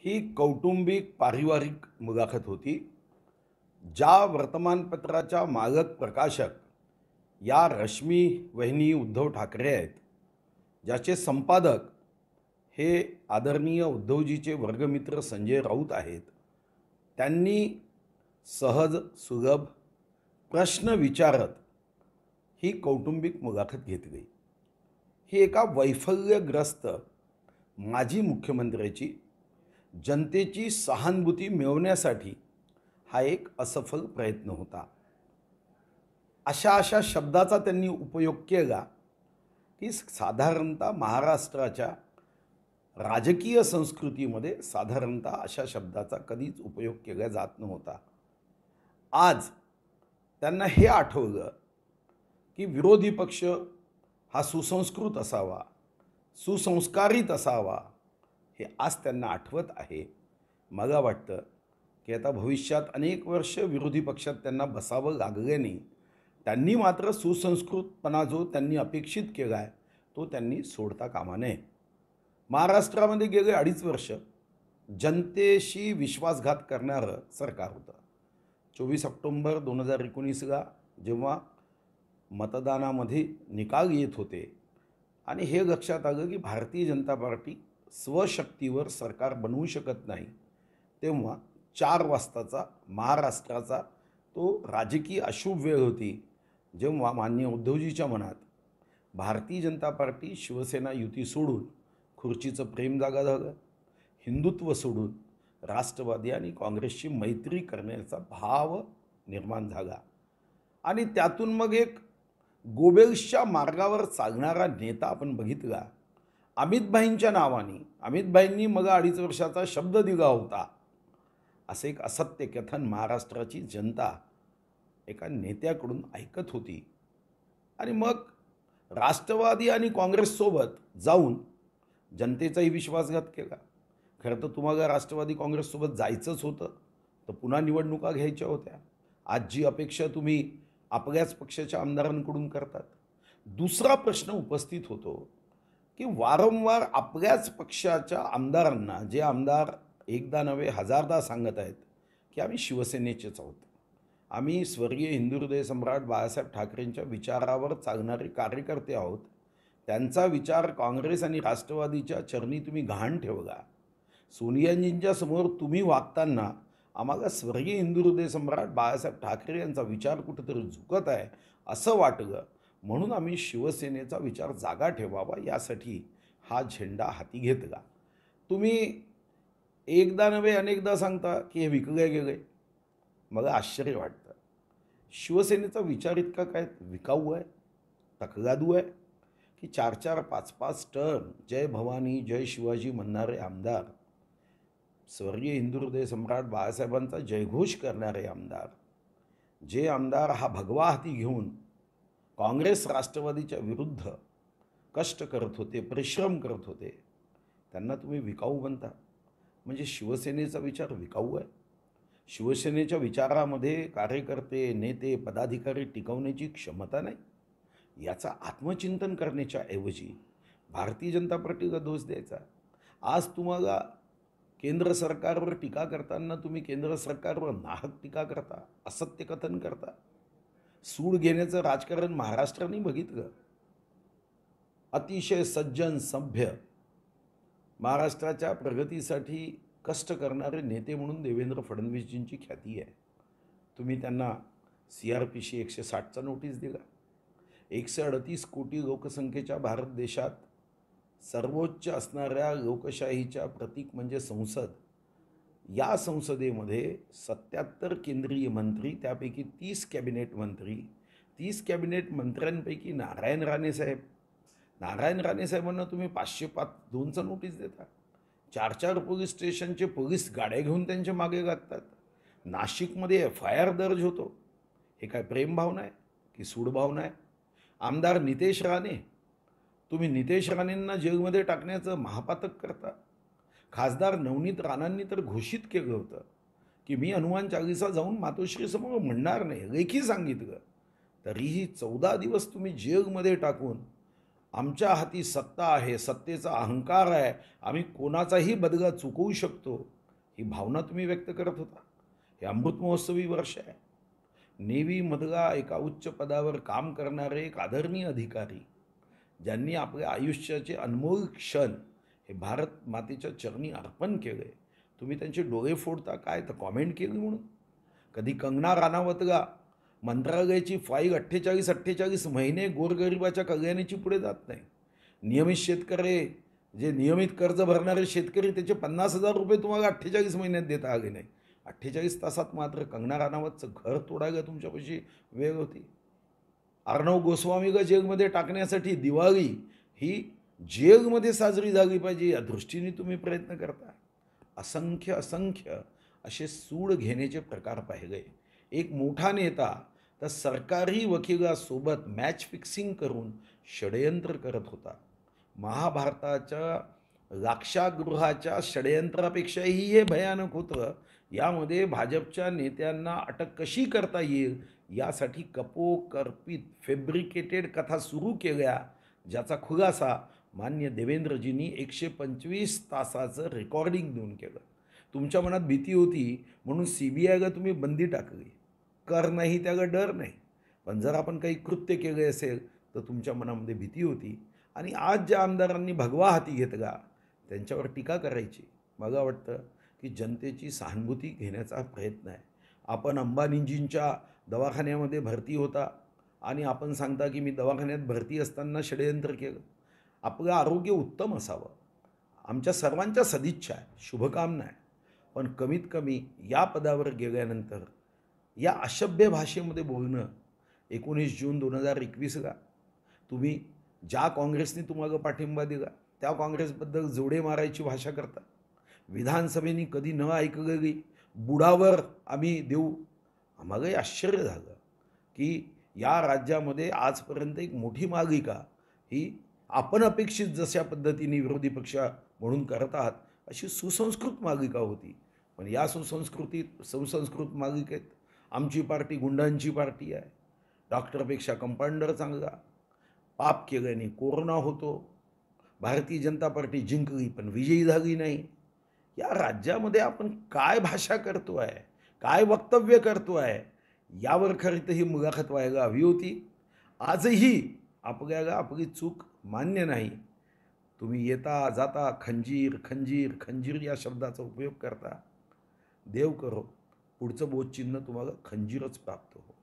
ही कौटुंबिक पारिवारिक मुलाखत होती. ज्या वर्तमानपत्राच्या मालक प्रकाशक या रश्मी वहिनी उद्धव ठाकरे आहेत, ज्याचे संपादक हे आदरणीय उद्धवजीचे वर्गमित्र संजय राऊत आहेत, त्यांनी सहज सुलभ प्रश्न विचारत ही कौटुंबिक मुलाखत घेतली. ही एका वैफल्यग्रस्त माजी मुख्यमंत्र्याची जनतेची सहानुभूती मिळवण्यासाठी हा एक असफल प्रयत्न होता. अशा शब्दाचा त्यांनी उपयोग केला की साधारणतः महाराष्ट्राच्या राजकीय संस्कृतीमध्ये साधारणतः अशा शब्दाचा कधीच उपयोग केला जात नव्हता. आज त्यांना हे आठवलं की विरोधी पक्ष हा सुसंस्कृत असावा, सुसंस्कारित असावा, हे आज त्यांना आठवत आहे. मला वाटतं की आता भविष्यात अनेक वर्ष विरोधी पक्षात त्यांना बसावं लागल्याने त्यांनी मात्र सुसंस्कृतपणा जो त्यांनी अपेक्षित केला आहे तो त्यांनी सोडता कामा नये. महाराष्ट्रामध्ये गेले 2.5 वर्ष जनतेशी विश्वासघात करणारं सरकार होतं. 24 ऑक्टोंबर 2019ला जेव्हा मतदानामध्ये निकाल येत होते आणि हे लक्षात आलं की भारतीय जनता पार्टी स्वशक्तीवर सरकार बनवू शकत नाही, तेव्हा 4 वाजताचा महाराष्ट्राचा तो राजकीय अशुभ वेळ होती, जेव्हा माननीय उद्धवजीच्या मनात भारतीय जनता पार्टी शिवसेना युती सोडून खुर्चीचं प्रेम जागा झालं, हिंदुत्व सोडून राष्ट्रवादी आणि काँग्रेसची मैत्री करण्याचा भाव निर्माण झाला आणि त्यातून मग एक गोबेल्सच्या मार्गावर चालणारा नेता आपण बघितला. अमितभाईंच्या नावाने अमितभाईंनी मग 2.5 वर्षाचा शब्द दिला होता, असे एक असत्य कथन महाराष्ट्राची जनता एका नेत्याकडून ऐकत होती. आणि मग राष्ट्रवादी आणि काँग्रेससोबत जाऊन जनतेचाही विश्वासघात केला. खरं तर तुम्हाला राष्ट्रवादी काँग्रेससोबत जायचंच होतं, तर पुन्हा निवडणुका घ्यायच्या होत्या. आज जी अपेक्षा तुम्ही आपल्याच पक्षाच्या आमदारांकडून करतात. दुसरा प्रश्न उपस्थित होतो की वारंवार आपल्याच पक्षाच्या आमदारांना, जे आमदार एकदा नव्हे हजारदा सांगत आहेत की आम्ही शिवसेनेचेच आहोत, आम्ही स्वर्गीय हिंदुहृदय सम्राट बाळासाहेब ठाकरेंच्या विचारावर चालणारे कार्यकर्ते आहोत, त्यांचा विचार काँग्रेस आणि राष्ट्रवादीच्या चरणी तुम्ही गहाण ठेवला. सोनियाजींच्या समोर तुम्ही वागताना आम्हाला स्वर्गीय हिंदुहृदय सम्राट बाळासाहेब ठाकरे यांचा विचार कुठेतरी झुकत आहे असं वाटलं, म्हणून आम्ही शिवसेनेचा विचार जागा ठेवावा यासाठी हा झेंडा हाती घेतला. तुम्ही एकदा नव्हे अनेकदा सांगता की हे विकले गेले. मला आश्चर्य वाटतं. शिवसेनेचा विचार इतका काय विकाऊ आहे, तकलादू आहे की 4-4, 5-5 टर्म जय भवानी जय शिवाजी म्हणणारे आमदार, स्वर्गीय हिंदुहृदय सम्राट बाळासाहेबांचा जयघोष करणारे आमदार, जे आमदार हा भगवा हाती घेऊन काँग्रेस राष्ट्रवादीच्या विरुद्ध कष्ट करत होते, परिश्रम करत होते, त्यांना तुम्ही विकाऊ म्हणता. म्हणजे शिवसेनेचा विचार विकाऊ आहे. शिवसेनेच्या विचारामध्ये कार्यकर्ते, नेते, पदाधिकारी टिकवण्याची क्षमता नाही. याचा आत्मचिंतन करण्याच्या ऐवजी भारतीय जनता पार्टीला दोष द्यायचा. आज तुम्हाला केंद्र सरकारवर टीका करताना तुम्ही केंद्र सरकारवर नाहक टीका करता, असत्य कथन करता. सूड घेण्याचं राजकारण महाराष्ट्राने बघितलं. अतिशय सज्जन, सभ्य, महाराष्ट्राच्या प्रगतीसाठी कष्ट करणारे नेते म्हणून देवेंद्र फडणवीसजींची ख्याती आहे. तुम्ही त्यांना CRPC 160चा नोटीस दिला. 138 कोटी लोकसंख्येच्या भारत देशात सर्वोच्च असणाऱ्या लोकशाहीच्या प्रतीक म्हणजे संसद, या संसदेमध्ये 77 केंद्रीय मंत्री, त्यापैकी 30 कॅबिनेट मंत्री, 30 कॅबिनेट मंत्र्यांपैकी नारायण राणे साहेबांना तुम्ही 502चा नोटीस देता. 4-4 पोलीस स्टेशनचे पोलीस गाड्या घेऊन त्यांच्या मागे लागतात. नाशिकमध्ये FIR दर्ज होतो. हे काय प्रेम भावना आहे की सूड भावना आहे? आमदार नितेश राणे, तुम्ही नितेश राणेंना जेलमध्ये टाकण्याचं महापातक करता. खासदार नवनीत राणांनी तर घोषित केलं होतं की मी हनुमान चालीसा जाऊन मातोश्रीसमोर म्हणणार नाही, लेखी सांगितलं. तरीही 14 दिवस तुम्ही जेलमध्ये टाकून आमच्या हाती सत्ता आहे, सत्तेचा अहंकार आहे, आम्ही कोणाचाही बदला चुकवू शकतो, ही भावना तुम्ही व्यक्त करत होता. हे अमृत महोत्सवी वर्ष आहे. नेव्हीमधला एका उच्च पदावर काम करणारे एक आदरणीय अधिकारी, ज्यांनी आपल्या आयुष्याचे अनमोल क्षण हे भारत मातेच्या चरणी अर्पण केले, तुम्ही त्यांचे डोळे फोडता काय तर कॉमेंट केली म्हणून? कधी कंगना राणावतला मंत्रालयाची फाईल 48 महिने गोरगरिबाच्या कल्याणाची पुढे जात नाही. नियमित शेतकरी, जे नियमित कर्ज भरणारे शेतकरी, त्याचे 50,000 रुपये तुम्हाला 48 महिन्यात देता आले नाही. 48 तासात मात्र कंगना राणावतचं घर तोडायला तुमच्यापाशी वेळ होती. अर्णव गोस्वामीला जेलमध्ये टाकण्यासाठी दिवाळी ही जेलमध्ये साजरी झाली पाहिजे या दृष्टीने तुम्ही प्रयत्न करता. असंख्य असंख्य असे सूड घेण्याचे प्रकार पाहिले. एक मोठा नेता तर सरकारी वकिलासोबत मॅच फिक्सिंग करून षडयंत्र करत होता. महाभारताच्या लाक्षागृहाच्या षडयंत्रापेक्षाही हे भयानक होतं. यामध्ये भाजपच्या नेत्यांना अटक कशी करता येईल यासाठी कपोकल्पित फॅब्रिकेटेड कथा सुरू केल्या, ज्याचा खुलासा मान्य देवेंद्रजींनी 125 तासाचं रेकॉर्डिंग देऊन केलं. तुमच्या मनात भीती होती म्हणून CBIला तुम्ही बंदी टाकली. कर नाही त्याला डर नाही. पण जर आपण काही कृत्य केले असेल तर तुमच्या मनामध्ये भीती होती. आणि आज ज्या आमदारांनी भगवा हाती घेतला त्यांच्यावर टीका करायची. मला वाटतं की जनतेची सहानुभूती घेण्याचा प्रयत्न आहे. आपण अंबानीजींच्या दवाखान्यामध्ये भरती होता आणि आपण सांगता की मी दवाखान्यात भरती असताना षडयंत्र केलं. आपलं आरोग्य उत्तम असावं, आमच्या सर्वांच्या सदिच्छा आहे, शुभकामना आहे. पण कमीत कमी या पदावर गेल्यानंतर या अशभ्य भाषेमध्ये बोलणं 19 जून 2021ला तुम्ही ज्या काँग्रेसने तुम्हाला पाठिंबा दिला त्या काँग्रेसबद्दल जोडे मारायची भाषा करता. विधानसभेने कधी न ऐकलेली बुडावर आम्ही देऊ. आम्हालाही आश्चर्य झालं की या राज्यामध्ये आजपर्यंत एक मोठी मालिका ही आपण अपेक्षित जशा पद्धतीने विरोधी पक्ष म्हणून करत आहात अशी सुसंस्कृत मालिका होती. पण या सुसंस्कृत मालिकेत आमची पार्टी गुंडांची पार्टी आहे. डॉक्टरपेक्षा कंपाऊंडर चांगला. पाप केल्याने कोरोना होतो. भारतीय जनता पार्टी जिंकली पण विजयी झाली नाही. या राज्यामध्ये आपण काय भाषा करतो आहे, काय वक्तव्य करतो आहे, यावर खरं तर ही मुलाखत व्हायला हवी होती. आजही आपल्याला आपली चूक मान्य नाही. तुम्ही येता जाता खंजीर खंजीर खंजीर या शब्दाचा उपयोग करता. देव करो पुढचं बोधचिन्ह तुम्हाला खंजीरच प्राप्त हो.